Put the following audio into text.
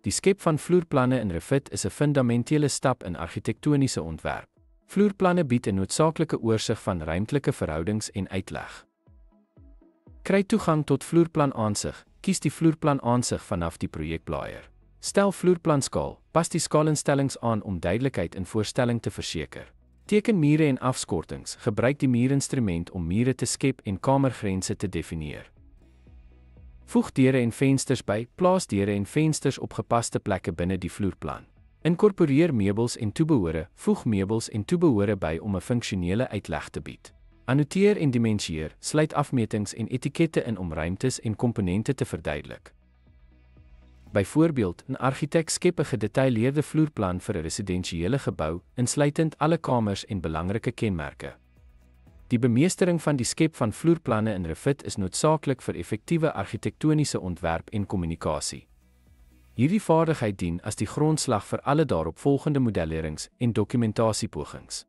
Die skep van vloerplanne in Revit is 'n fundamentele stap in argitektoniese ontwerp. Vloerplanne bied 'n noodsaaklike oorsig van ruimtelike verhoudings en uitleg. Kry toegang tot vloerplanaansig. Kies die vloerplanaansig vanaf die projekblaaier. Stel vloerplanskaal. Pas die skaalinstellings aan om duidelikheid in voorstelling te verseker. Teken mure en afskortings. Gebruik die muurinstrument om mure te skep en kamergrense te definieer. Voeg deure en vensters by. Plaas deure en vensters op gepaste plekke binne die vloerplan. Inkorporeer meubels en toebehore. Voeg meubels en toebehore by om 'n funksionele uitleg te bied. Annoteer en dimensieer. Sluit afmetings en etikette in om ruimtes en komponente te verduidelik. Byvoorbeeld, 'n argitek skep 'n gedetailleerde vloerplan vir 'n residensiële gebou, insluitend alle kamers en belangrike kenmerke. Die bemeestering van die skep van vloerplanne in Revit is noodsaaklik vir effektiewe argitektoniese ontwerp en kommunikasie. Hierdie vaardigheid dien as die grondslag vir alle daaropvolgende modellerings en dokumentasiepogings.